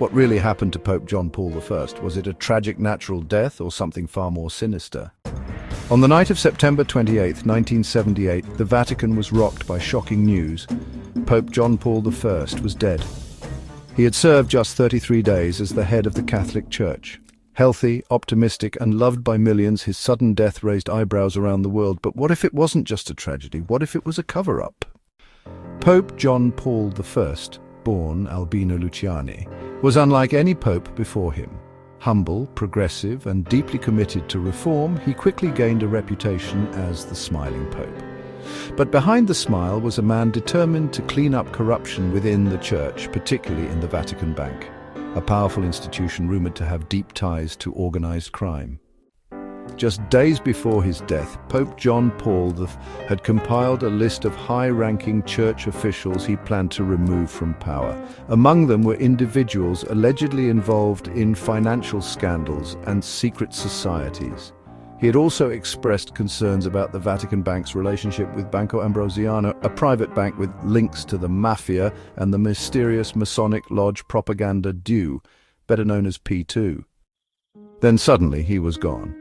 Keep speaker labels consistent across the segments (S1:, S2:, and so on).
S1: What really happened to Pope John Paul I? Was it a tragic natural death or something far more sinister? On the night of September 28, 1978, the Vatican was rocked by shocking news. Pope John Paul I was dead. He had served just 33 days as the head of the Catholic Church. Healthy, optimistic, and loved by millions, his sudden death raised eyebrows around the world. But what if it wasn't just a tragedy? What if it was a cover-up? Pope John Paul I, born Albino Luciani, was unlike any pope before him. Humble, progressive, and deeply committed to reform, he quickly gained a reputation as the smiling pope. But behind the smile was a man determined to clean up corruption within the church, particularly in the Vatican Bank, a powerful institution rumored to have deep ties to organized crime. Just days before his death, Pope John Paul had compiled a list of high-ranking church officials he planned to remove from power. Among them were individuals allegedly involved in financial scandals and secret societies. He had also expressed concerns about the Vatican Bank's relationship with Banco Ambrosiano, a private bank with links to the Mafia and the mysterious Masonic lodge Propaganda Due, better known as P2. Then suddenly he was gone.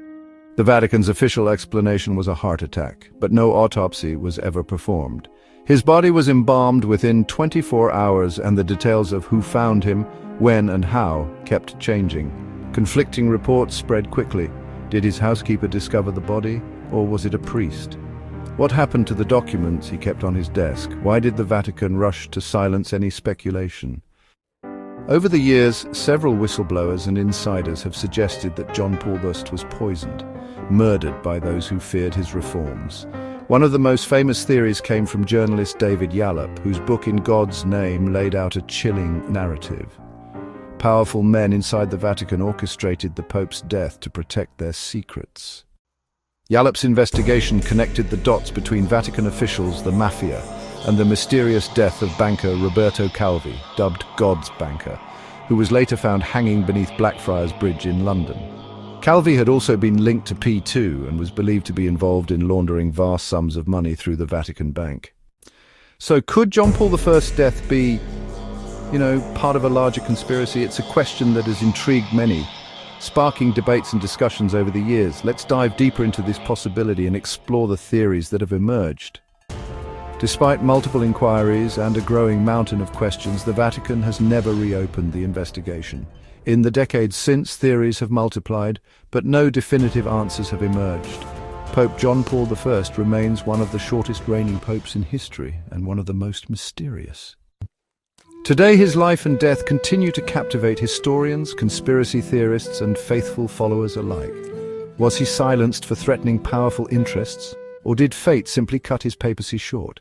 S1: The Vatican's official explanation was a heart attack, but no autopsy was ever performed. His body was embalmed within 24 hours, and the details of who found him, when and how kept changing. Conflicting reports spread quickly. Did his housekeeper discover the body, or was it a priest? What happened to the documents he kept on his desk? Why did the Vatican rush to silence any speculation? Over the years, several whistleblowers and insiders have suggested that John Paul I was poisoned, murdered by those who feared his reforms. One of the most famous theories came from journalist David Yallop, whose book In God's Name laid out a chilling narrative. Powerful men inside the Vatican orchestrated the Pope's death to protect their secrets. Yallop's investigation connected the dots between Vatican officials, the Mafia, and the mysterious death of banker Roberto Calvi, dubbed God's banker, who was later found hanging beneath Blackfriars Bridge in London. Calvi had also been linked to P2 and was believed to be involved in laundering vast sums of money through the Vatican Bank. So could John Paul I's death be, part of a larger conspiracy? It's a question that has intrigued many, sparking debates and discussions over the years. Let's dive deeper into this possibility and explore the theories that have emerged. Despite multiple inquiries and a growing mountain of questions, the Vatican has never reopened the investigation. In the decades since, theories have multiplied, but no definitive answers have emerged. Pope John Paul I remains one of the shortest reigning popes in history and one of the most mysterious. Today, his life and death continue to captivate historians, conspiracy theorists, and faithful followers alike. Was he silenced for threatening powerful interests, or did fate simply cut his papacy short?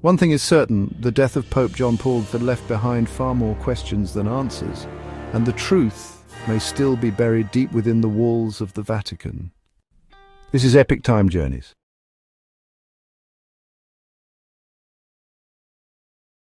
S1: One thing is certain, the death of Pope John Paul had left behind far more questions than answers, and the truth may still be buried deep within the walls of the Vatican. This is Epic Time Journeys.